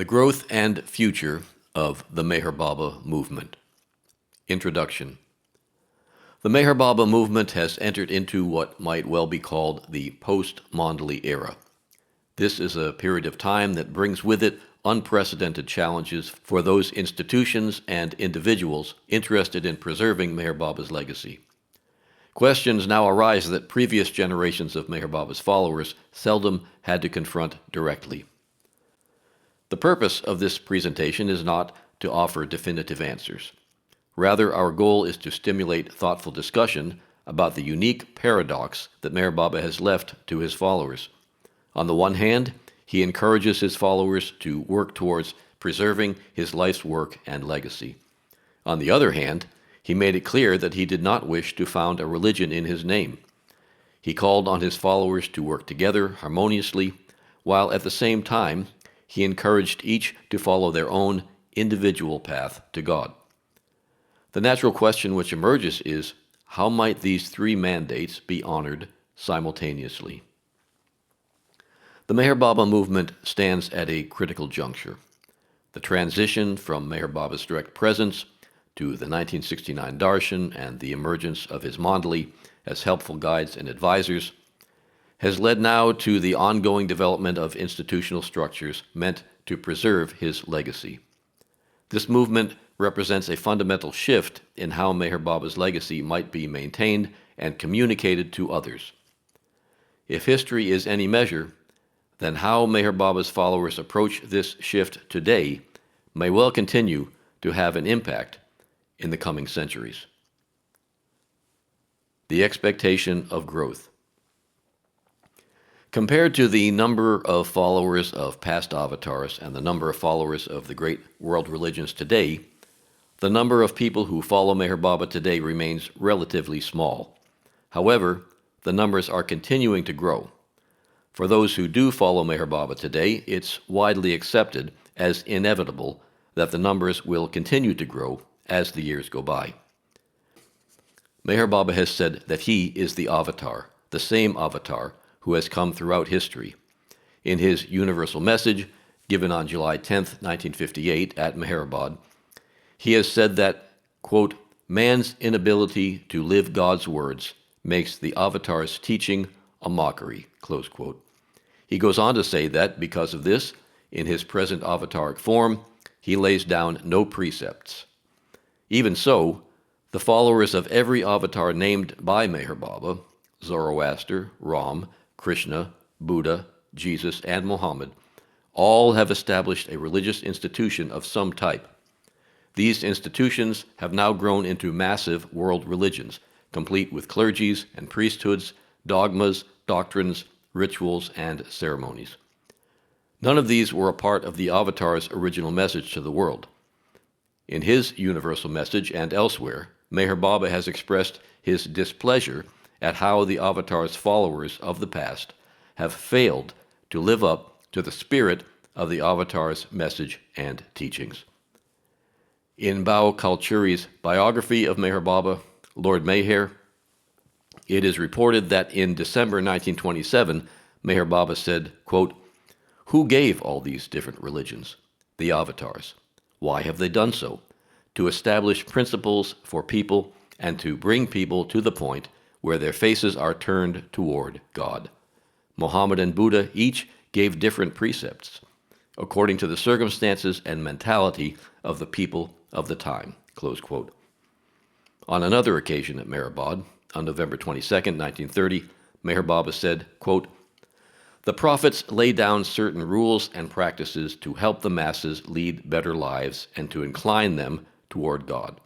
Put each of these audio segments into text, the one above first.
The Growth and Future of the Meher Baba Movement. Introduction. The Meher Baba movement has entered into what might well be called the post-mandali era. This is a period of time that brings with it unprecedented challenges for those institutions and individuals interested in preserving Meher Baba's legacy. Questions now arise that previous generations of Meher Baba's followers seldom had to confront directly. The purpose of this presentation is not to offer definitive answers. Rather, our goal is to stimulate thoughtful discussion about the unique paradox that Meher Baba has left to his followers. On the one hand, he encourages his followers to work towards preserving his life's work and legacy. On the other hand, he made it clear that he did not wish to found a religion in his name. He called on his followers to work together harmoniously, while at the same time, he encouraged each to follow their own individual path to God. The natural question which emerges is, how might these three mandates be honored simultaneously? The Meher Baba movement stands at a critical juncture. The transition from Meher Baba's direct presence to the 1969 darshan and the emergence of his mandali as helpful guides and advisors has led now to the ongoing development of institutional structures meant to preserve his legacy. This movement represents a fundamental shift in how Meher Baba's legacy might be maintained and communicated to others. If history is any measure, then how Meher Baba's followers approach this shift today may well continue to have an impact in the coming centuries. The expectation of growth. Compared to the number of followers of past avatars and the number of followers of the great world religions today, the number of people who follow Meher Baba today remains relatively small. However, the numbers are continuing to grow. For those who do follow Meher Baba today, it's widely accepted as inevitable that the numbers will continue to grow as the years go by. Meher Baba has said that he is the avatar, the same avatar who has come throughout history. In his universal message, given on July 10, 1958 at Meherabad, he has said that, quote, man's inability to live God's words makes the avatar's teaching a mockery, close quote. He goes on to say that, because of this, in his present avataric form, he lays down no precepts. Even so, the followers of every avatar named by Meher Baba, Zoroaster, Ram, Krishna, Buddha, Jesus, and Muhammad, all have established a religious institution of some type. These institutions have now grown into massive world religions, complete with clergies and priesthoods, dogmas, doctrines, rituals, and ceremonies. None of these were a part of the avatar's original message to the world. In his universal message and elsewhere, Meher Baba has expressed his displeasure at how the avatar's followers of the past have failed to live up to the spirit of the avatar's message and teachings. In Bao Kalchuri's biography of Meher Baba, Lord Meher, it is reported that in December 1927, Meher Baba said, quote, who gave all these different religions? The avatars. Why have they done so? To establish principles for people and to bring people to the point where their faces are turned toward God. Muhammad and Buddha each gave different precepts, according to the circumstances and mentality of the people of the time, close quote. On another occasion at Meherabad, on November 22, 1930, Meher Baba said, quote, the prophets lay down certain rules and practices to help the masses lead better lives and to incline them toward God.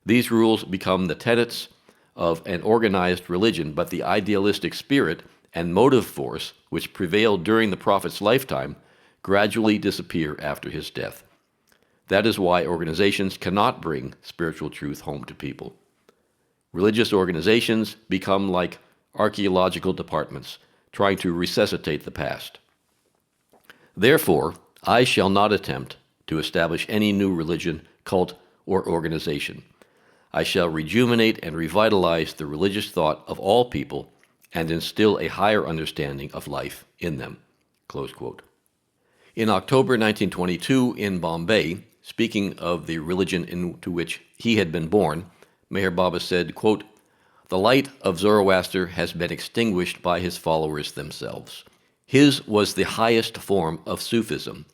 These rules become the tenets of an organized religion, but the idealistic spirit and motive force which prevailed during the prophet's lifetime gradually disappear after his death. That is why organizations cannot bring spiritual truth home to people. Religious organizations become like archaeological departments, trying to resuscitate the past. Therefore, I shall not attempt to establish any new religion, cult, or organization. I shall rejuvenate and revitalize the religious thought of all people and instill a higher understanding of life in them. Close quote. In October 1922 in Bombay, speaking of the religion into which he had been born, Meher Baba said, quote, "The light of Zoroaster has been extinguished by his followers themselves. His was the highest form of Sufism.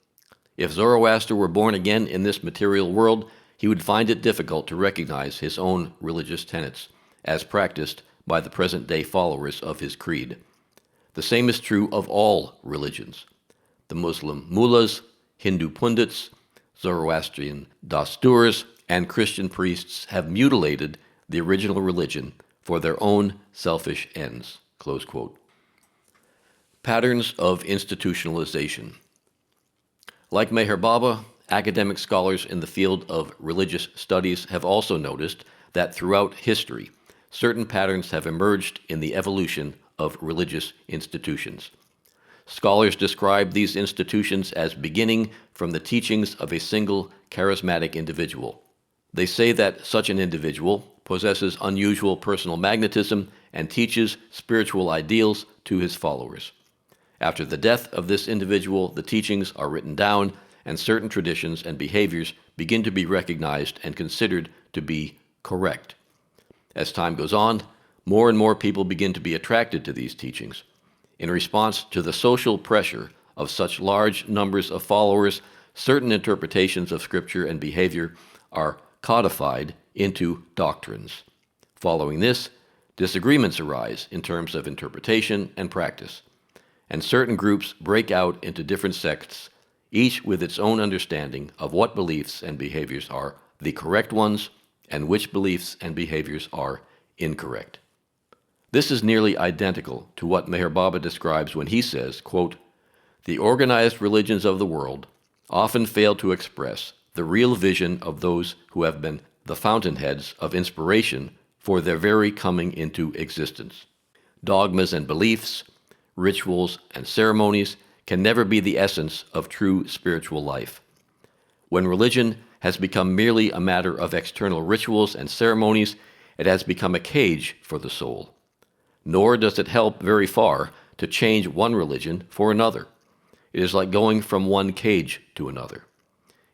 If Zoroaster were born again in this material world, he would find it difficult to recognize his own religious tenets, as practiced by the present-day followers of his creed. The same is true of all religions. The Muslim mullahs, Hindu pundits, Zoroastrian dasturs, and Christian priests have mutilated the original religion for their own selfish ends." Close quote. Patterns of institutionalization. Like Meher Baba, academic scholars in the field of religious studies have also noticed that throughout history, certain patterns have emerged in the evolution of religious institutions. Scholars describe these institutions as beginning from the teachings of a single charismatic individual. They say that such an individual possesses unusual personal magnetism and teaches spiritual ideals to his followers. After the death of this individual, the teachings are written down, and certain traditions and behaviors begin to be recognized and considered to be correct. As time goes on, more and more people begin to be attracted to these teachings. In response to the social pressure of such large numbers of followers, certain interpretations of Scripture and behavior are codified into doctrines. Following this, disagreements arise in terms of interpretation and practice, and certain groups break out into different sects, each with its own understanding of what beliefs and behaviors are the correct ones and which beliefs and behaviors are incorrect. This is nearly identical to what Meher Baba describes when he says, quote, "The organized religions of the world often fail to express the real vision of those who have been the fountainheads of inspiration for their very coming into existence. Dogmas and beliefs, rituals and ceremonies can never be the essence of true spiritual life. When religion has become merely a matter of external rituals and ceremonies, it has become a cage for the soul. Nor does it help very far to change one religion for another. It is like going from one cage to another.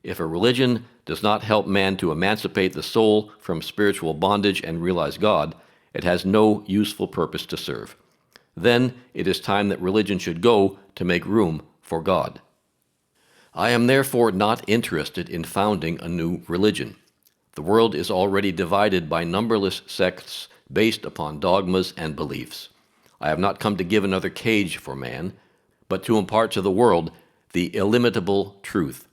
If a religion does not help man to emancipate the soul from spiritual bondage and realize God, it has no useful purpose to serve. Then it is time that religion should go to make room for God. I am therefore not interested in founding a new religion. The world is already divided by numberless sects based upon dogmas and beliefs. I have not come to give another cage for man, but to impart to the world the illimitable truth.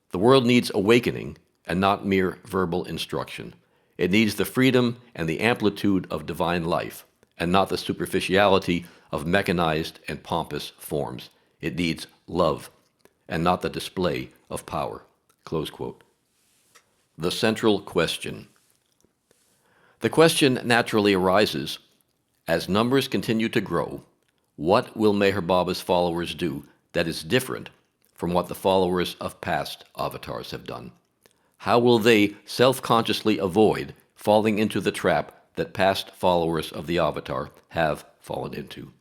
The world needs awakening and not mere verbal instruction. It needs the freedom and the amplitude of divine life, and not the superficiality of mechanized and pompous forms. It needs love, and not the display of power." Close quote. The central question. The question naturally arises, as numbers continue to grow, what will Meher Baba's followers do that is different from what the followers of past avatars have done? How will they self-consciously avoid falling into the trap that past followers of the avatar have fallen into?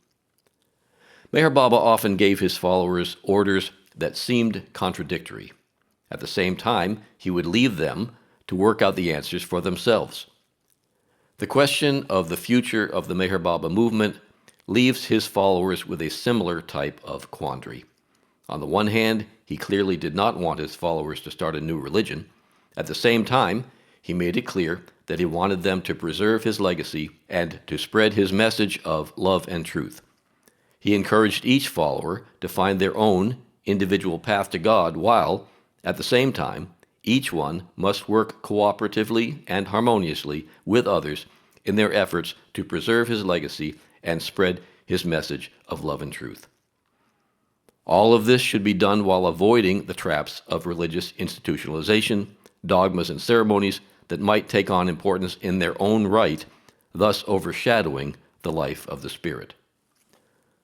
Meher Baba often gave his followers orders that seemed contradictory. At the same time, he would leave them to work out the answers for themselves. The question of the future of the Meher Baba movement leaves his followers with a similar type of quandary. On the one hand, he clearly did not want his followers to start a new religion. At the same time, he made it clear that he wanted them to preserve his legacy and to spread his message of love and truth. He encouraged each follower to find their own individual path to God, while, at the same time, each one must work cooperatively and harmoniously with others in their efforts to preserve his legacy and spread his message of love and truth. All of this should be done while avoiding the traps of religious institutionalization, dogmas, and ceremonies that might take on importance in their own right, thus overshadowing the life of the spirit.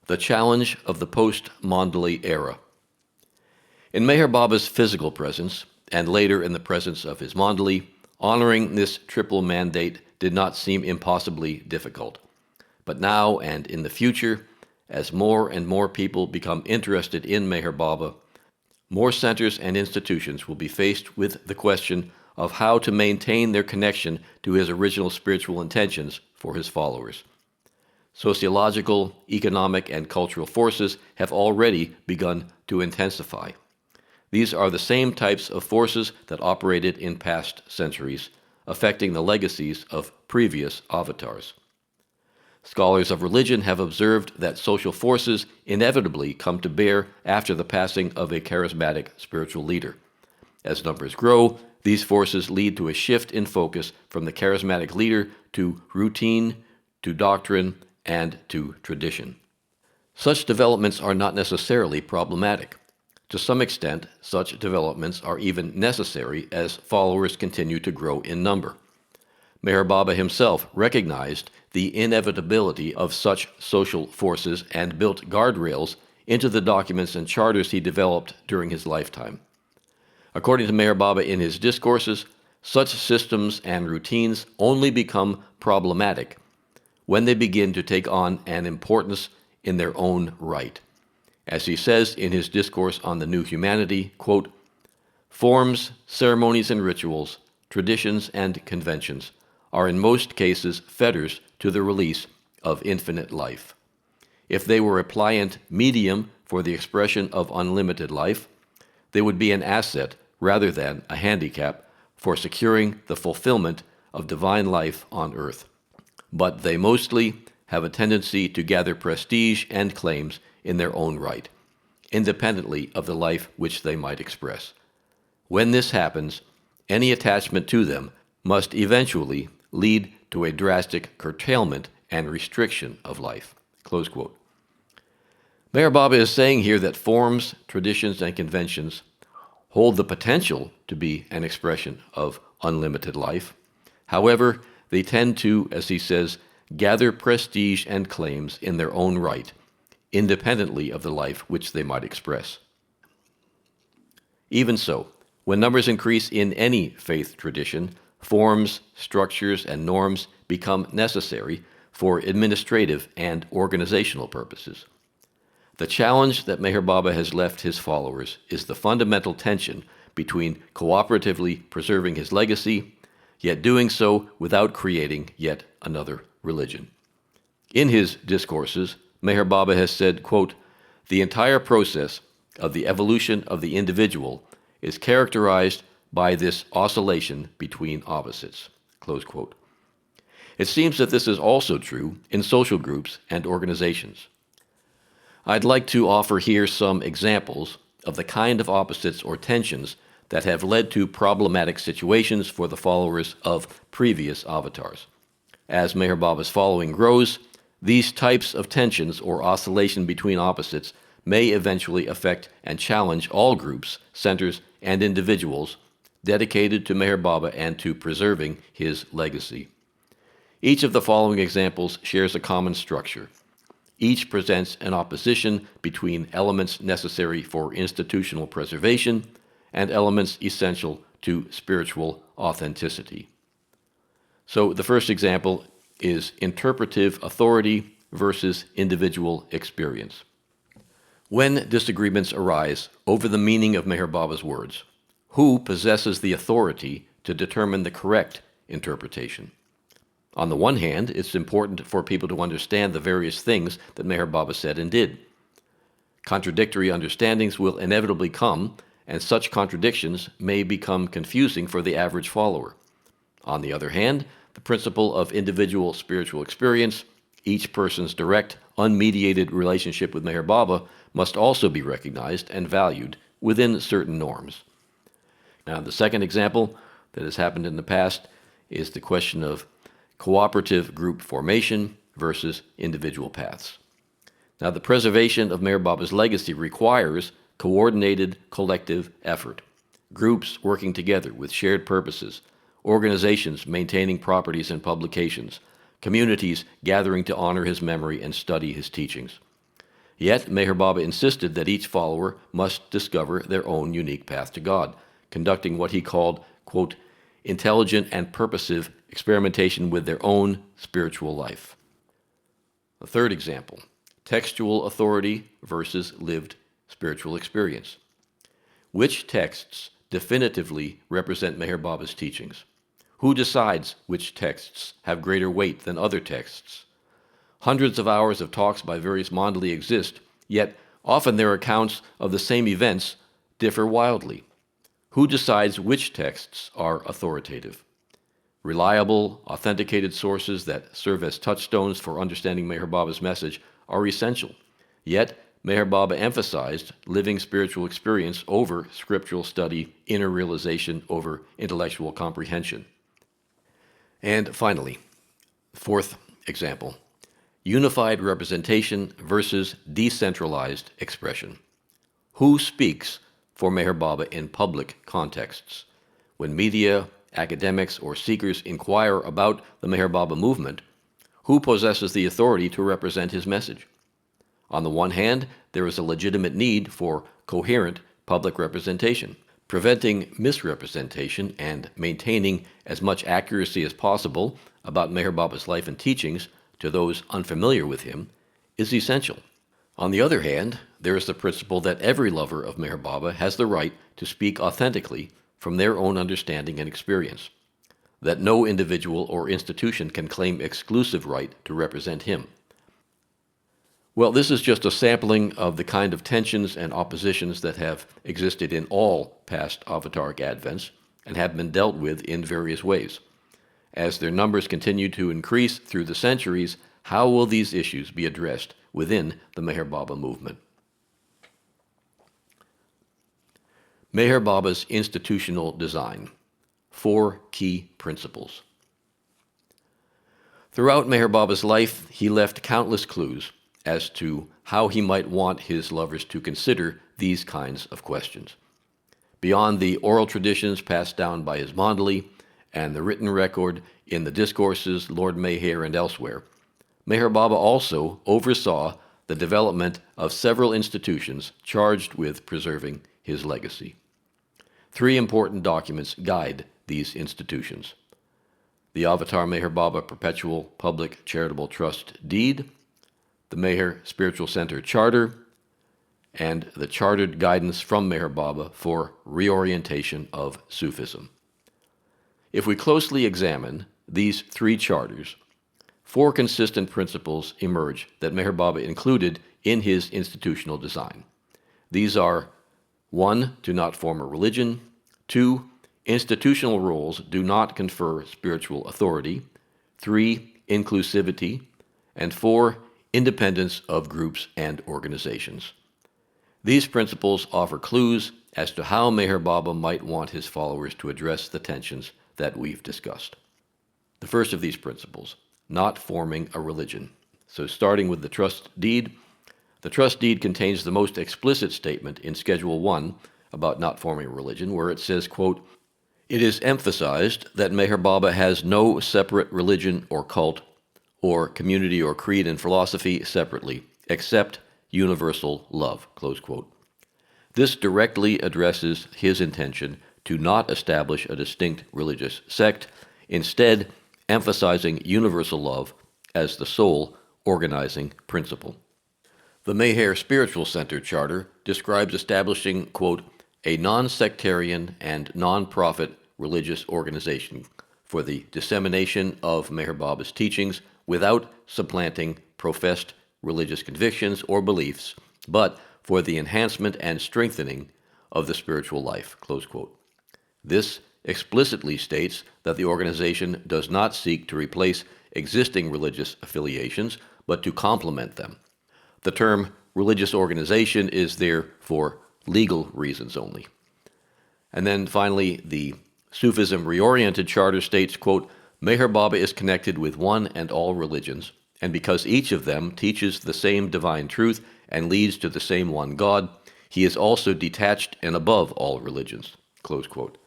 The challenge of the post-mandali era. In Meher Baba's physical presence, and later in the presence of his mandali, honoring this triple mandate did not seem impossibly difficult. But now and in the future, as more and more people become interested in Meher Baba, more centers and institutions will be faced with the question of how to maintain their connection to his original spiritual intentions for his followers. Sociological, economic, and cultural forces have already begun to intensify. These are the same types of forces that operated in past centuries, affecting the legacies of previous avatars. Scholars of religion have observed that social forces inevitably come to bear after the passing of a charismatic spiritual leader. As numbers grow, these forces lead to a shift in focus from the charismatic leader to routine, to doctrine, and to tradition. Such developments are not necessarily problematic. To some extent, such developments are even necessary as followers continue to grow in number. Meher Baba himself recognized the inevitability of such social forces and built guardrails into the documents and charters he developed during his lifetime. According to Meher Baba in his discourses, such systems and routines only become problematic when they begin to take on an importance in their own right. As he says in his discourse on the new humanity, quote, "Forms, ceremonies and rituals, traditions and conventions are in most cases fetters to the release of infinite life. If they were a pliant medium for the expression of unlimited life, they would be an asset rather than a handicap for securing the fulfillment of divine life on earth. But they mostly have a tendency to gather prestige and claims in their own right, independently of the life which they might express. When this happens, any attachment to them must eventually lead to a drastic curtailment and restriction of life." Close quote. Meher Baba is saying here that forms, traditions, and conventions hold the potential to be an expression of unlimited life. However, they tend to, as he says, gather prestige and claims in their own right, independently of the life which they might express. Even so, when numbers increase in any faith tradition, forms, structures, and norms become necessary for administrative and organizational purposes. The challenge that Meher Baba has left his followers is the fundamental tension between cooperatively preserving his legacy, yet doing so without creating yet another religion. In his discourses, Meher Baba has said, quote, "The entire process of the evolution of the individual is characterized by this oscillation between opposites." Close quote. It seems that this is also true in social groups and organizations. I'd like to offer here some examples of the kind of opposites or tensions that have led to problematic situations for the followers of previous avatars. As Meher Baba's following grows, these types of tensions or oscillation between opposites may eventually affect and challenge all groups, centers, and individuals dedicated to Meher Baba and to preserving his legacy. Each of the following examples shares a common structure. Each presents an opposition between elements necessary for institutional preservation and elements essential to spiritual authenticity. So the first example is interpretive authority versus individual experience. When disagreements arise over the meaning of Meher Baba's words, who possesses the authority to determine the correct interpretation? On the one hand, it's important for people to understand the various things that Meher Baba said and did. Contradictory understandings will inevitably come, and such contradictions may become confusing for the average follower. On the other hand, the principle of individual spiritual experience, each person's direct, unmediated relationship with Meher Baba, must also be recognized and valued within certain norms. Now, the second example that has happened in the past is the question of cooperative group formation versus individual paths. Now, the preservation of Meher Baba's legacy requires coordinated collective effort, groups working together with shared purposes, organizations maintaining properties and publications, communities gathering to honor his memory and study his teachings. Yet, Meher Baba insisted that each follower must discover their own unique path to God, conducting what he called, quote, intelligent and purposive experimentation with their own spiritual life. The third example, textual authority versus lived spiritual experience. which texts definitively represent Meher Baba's teachings? Who decides which texts have greater weight than other texts? Hundreds of hours of talks by various mandali exist, yet often their accounts of the same events differ wildly. Who decides which texts are authoritative? Reliable, authenticated sources that serve as touchstones for understanding Meher Baba's message are essential. Yet, Meher Baba emphasized living spiritual experience over scriptural study, inner realization over intellectual comprehension. And finally, fourth example, unified representation versus decentralized expression. Who speaks for Meher Baba in public contexts? When media, academics, or seekers inquire about the Meher Baba movement, who possesses the authority to represent his message? On the one hand, there is a legitimate need for coherent public representation. Preventing misrepresentation and maintaining as much accuracy as possible about Meher Baba's life and teachings to those unfamiliar with him is essential. On the other hand, there is the principle that every lover of Meher Baba has the right to speak authentically from their own understanding and experience, that no individual or institution can claim exclusive right to represent him. Well, this is just a sampling of the kind of tensions and oppositions that have existed in all past avataric advents and have been dealt with in various ways. As their numbers continue to increase through the centuries, how will these issues be addressed within the Meher Baba movement? Meher Baba's institutional design. 4 key principles. Throughout Meher Baba's life, he left countless clues as to how he might want his lovers to consider these kinds of questions. Beyond the oral traditions passed down by his mandali and the written record in the discourses, Lord Meher and elsewhere, Meher Baba also oversaw the development of several institutions charged with preserving his legacy. 3 important documents guide these institutions: the Avatar Meher Baba Perpetual Public Charitable Trust Deed, the Meher Spiritual Center Charter, and the Chartered Guidance from Meher Baba for Reorientation of Sufism. If we closely examine these 3 charters, 4 consistent principles emerge that Meher Baba included in his institutional design. These are: 1. Do not form a religion. 2. Institutional roles do not confer spiritual authority. 3. Inclusivity. And 4. Independence of groups and organizations. These principles offer clues as to how Meher Baba might want his followers to address the tensions that we've discussed. The first of these principles, not forming a religion. So starting with the trust deed, the trust deed contains the most explicit statement in Schedule 1 about not forming a religion, where it says, quote, "It is emphasized that Meher Baba has no separate religion or cult or community or creed and philosophy separately, except universal love," close quote. This directly addresses his intention to not establish a distinct religious sect, instead emphasizing universal love as the sole organizing principle. The Meher Spiritual Center Charter describes establishing, quote, "a non-sectarian and non-profit religious organization for the dissemination of Meher Baba's teachings without supplanting professed religious convictions or beliefs, but for the enhancement and strengthening of the spiritual life," close quote. This explicitly states that the organization does not seek to replace existing religious affiliations, but to complement them. The term religious organization is there for legal reasons only. And then finally, the Sufism Reoriented Charter states, quote, "Meher Baba is connected with one and all religions, and because each of them teaches the same divine truth and leads to the same one God, he is also detached and above all religions," close quote.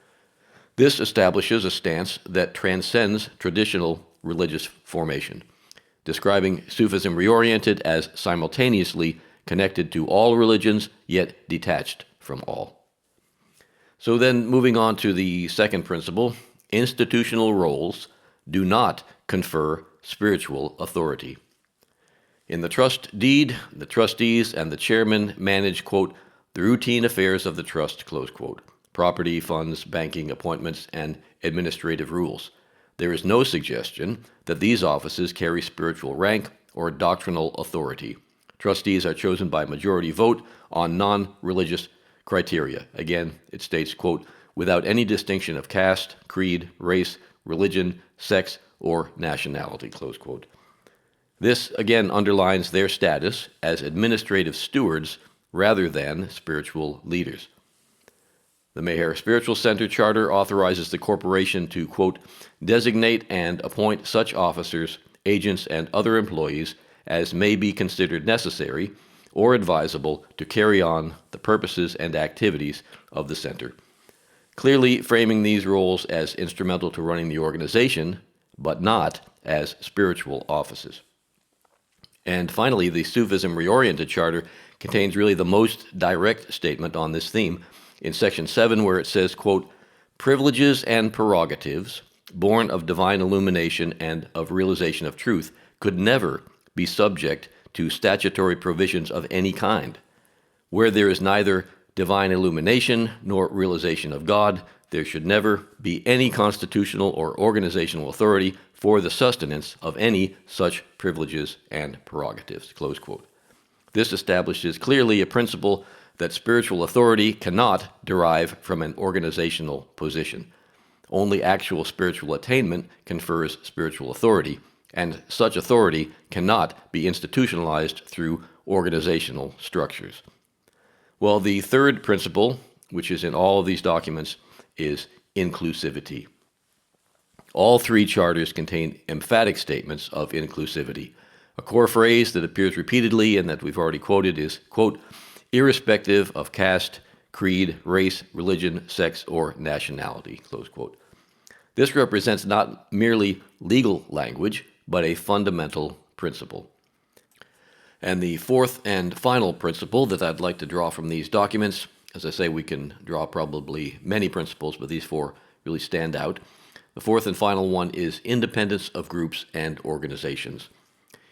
This establishes a stance that transcends traditional religious formation, describing Sufism Reoriented as simultaneously connected to all religions, yet detached from all. So then, moving on to the second principle, institutional roles do not confer spiritual authority. In the trust deed, the trustees and the chairman manage, quote, the routine affairs of the trust, close quote. Property, funds, banking, appointments, and administrative rules. There is no suggestion that these offices carry spiritual rank or doctrinal authority. Trustees are chosen by majority vote on non-religious criteria. Again, it states, quote, without any distinction of caste, creed, race, religion, sex, or nationality, close quote. This, again, underlines their status as administrative stewards rather than spiritual leaders. The Meher Spiritual Center Charter authorizes the corporation to, quote, designate and appoint such officers, agents, and other employees as may be considered necessary or advisable to carry on the purposes and activities of the center, clearly framing these roles as instrumental to running the organization, but not as spiritual offices. And finally, the Sufism Reoriented Charter contains really the most direct statement on this theme in Section 7, where it says, quote, privileges and prerogatives born of divine illumination and of realization of truth could never be subject to statutory provisions of any kind. Where there is neither divine illumination nor realization of God, there should never be any constitutional or organizational authority for the sustenance of any such privileges and prerogatives, close quote. This establishes clearly a principle that spiritual authority cannot derive from an organizational position. Only actual spiritual attainment confers spiritual authority, and such authority cannot be institutionalized through organizational structures. Well, the third principle, which is in all of these documents, is inclusivity. All three charters contain emphatic statements of inclusivity. A core phrase that appears repeatedly and that we've already quoted is, quote, irrespective of caste, creed, race, religion, sex, or nationality, close quote. This represents not merely legal language, but a fundamental principle. And the fourth and final principle that I'd like to draw from these documents, as I say, we can draw probably many principles, but these four really stand out. The fourth and final one is independence of groups and organizations.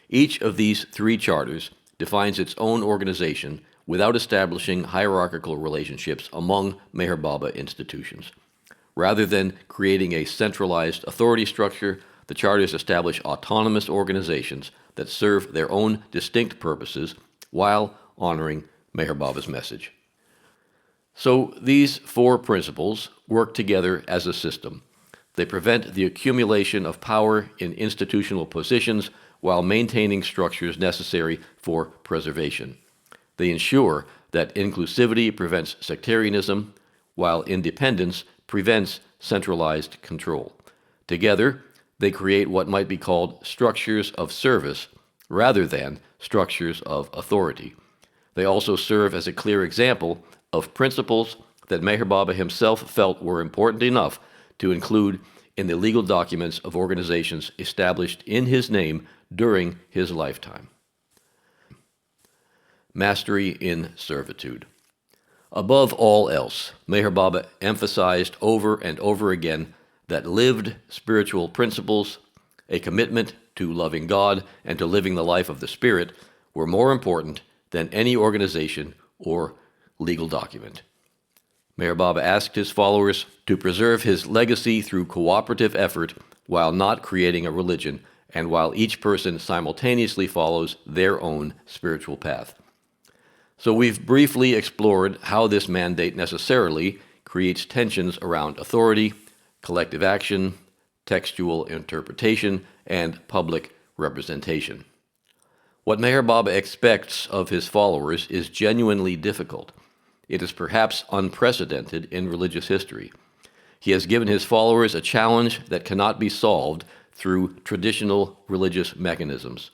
Each of these three charters defines its own organization without establishing hierarchical relationships among Meher Baba institutions. Rather than creating a centralized authority structure, the charters establish autonomous organizations that serve their own distinct purposes while honoring Meher Baba's message. So these four principles work together as a system. They prevent the accumulation of power in institutional positions while maintaining structures necessary for preservation. They ensure that inclusivity prevents sectarianism, while independence prevents centralized control. Together, they create what might be called structures of service rather than structures of authority. They also serve as a clear example of principles that Meher Baba himself felt were important enough to include in the legal documents of organizations established in his name during his lifetime. Mastery in servitude. Above all else, Meher Baba emphasized over and over again that lived spiritual principles, a commitment to loving God and to living the life of the Spirit, were more important than any organization or legal document. Meher Baba asked his followers to preserve his legacy through cooperative effort while not creating a religion and while each person simultaneously follows their own spiritual path. So we've briefly explored how this mandate necessarily creates tensions around authority, collective action, textual interpretation, and public representation. What Meher Baba expects of his followers is genuinely difficult. It is perhaps unprecedented in religious history. He has given his followers a challenge that cannot be solved through traditional religious mechanisms.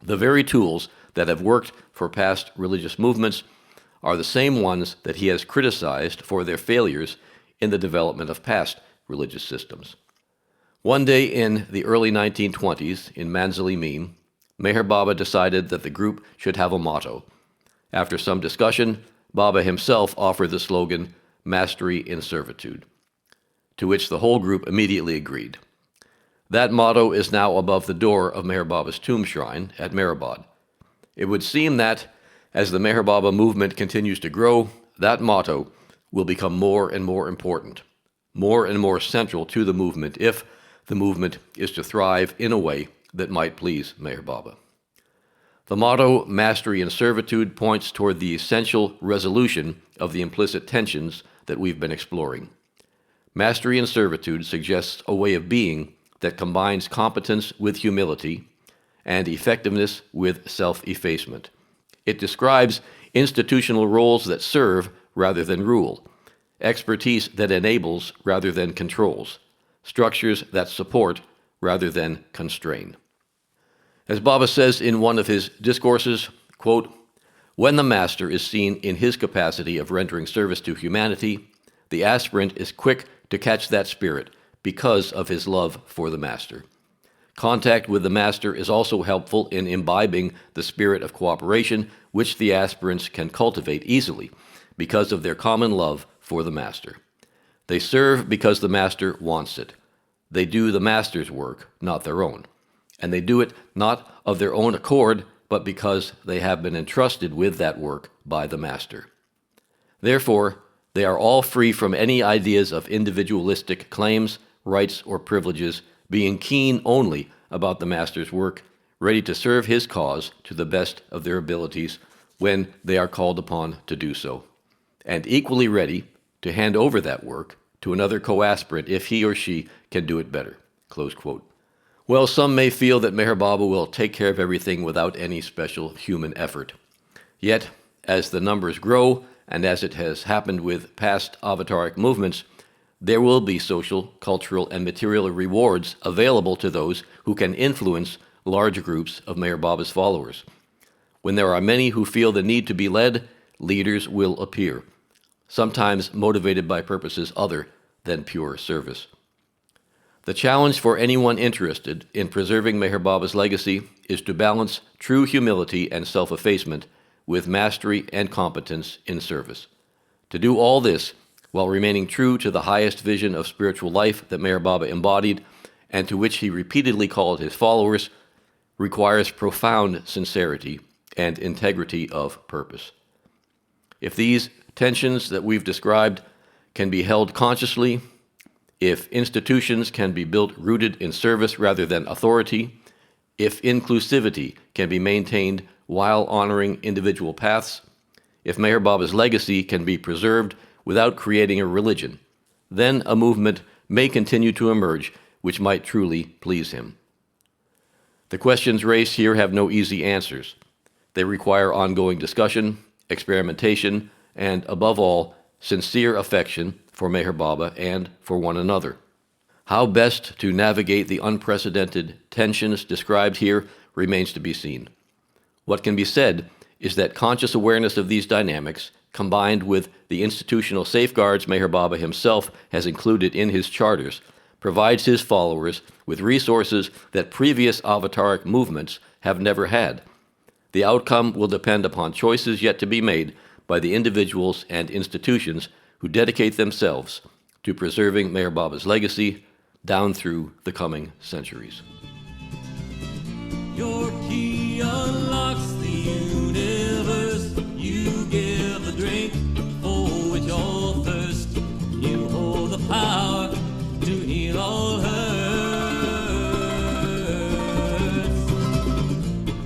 The very tools that have worked for past religious movements are the same ones that he has criticized for their failures in the development of past religious systems. One day in the early 1920s, in Manzili Meen, Meher Baba decided that the group should have a motto. After some discussion, Baba himself offered the slogan, Mastery in Servitude, to which the whole group immediately agreed. That motto is now above the door of Meher Baba's tomb shrine at Mehrabad. It would seem that, As the Meher Baba movement continues to grow, that motto will become more and more important, more and more central to the movement if the movement is to thrive in a way that might please Meher Baba. The motto, Mastery and Servitude, points toward the essential resolution of the implicit tensions that we've been exploring. Mastery and servitude suggests a way of being that combines competence with humility and effectiveness with self-effacement. It describes institutional roles that serve rather than rule, expertise that enables rather than controls, structures that support rather than constrain. As Baba says in one of his discourses, quote, "When the master is seen in his capacity of rendering service to humanity, the aspirant is quick to catch that spirit because of his love for the master. Contact with the master is also helpful in imbibing the spirit of cooperation which the aspirants can cultivate easily because of their common love for the master. They serve because the master wants it. They do the master's work, not their own. And they do it not of their own accord, but because they have been entrusted with that work by the master. Therefore, they are all free from any ideas of individualistic claims, rights, or privileges, being keen only about the master's work, ready to serve his cause to the best of their abilities when they are called upon to do so, and equally ready to hand over that work to another co-aspirant if he or she can do it better." Close quote. Well, some may feel that Meher Baba will take care of everything without any special human effort. Yet, as the numbers grow, and as it has happened with past avataric movements, there will be social, cultural, and material rewards available to those who can influence large groups of Meher Baba's followers. When there are many who feel the need to be led, leaders will appear, sometimes motivated by purposes other than pure service. The challenge for anyone interested in preserving Meher Baba's legacy is to balance true humility and self-effacement with mastery and competence in service. To do all this while remaining true to the highest vision of spiritual life that Meher Baba embodied and to which he repeatedly called his followers requires profound sincerity and integrity of purpose. If these tensions that we've described can be held consciously, if institutions can be built rooted in service rather than authority, if inclusivity can be maintained while honoring individual paths, if Meher Baba's legacy can be preserved without creating a religion, then a movement may continue to emerge which might truly please him. The questions raised here have no easy answers. They require ongoing discussion, experimentation, and, above all, sincere affection for Meher Baba and for one another. How best to navigate the unprecedented tensions described here remains to be seen. What can be said is that conscious awareness of these dynamics, combined with the institutional safeguards Meher Baba himself has included in his charters, provides his followers with resources that previous avataric movements have never had. The outcome will depend upon choices yet to be made by the individuals and institutions who dedicate themselves to preserving Meher Baba's legacy down through the coming centuries. Your key unlocks the universe. You give the drink for which all thirst. You hold the power to heal all hurts.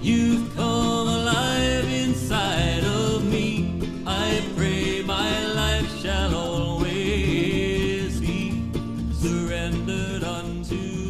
You've come alive inside of me. I pray my life shall always be surrendered unto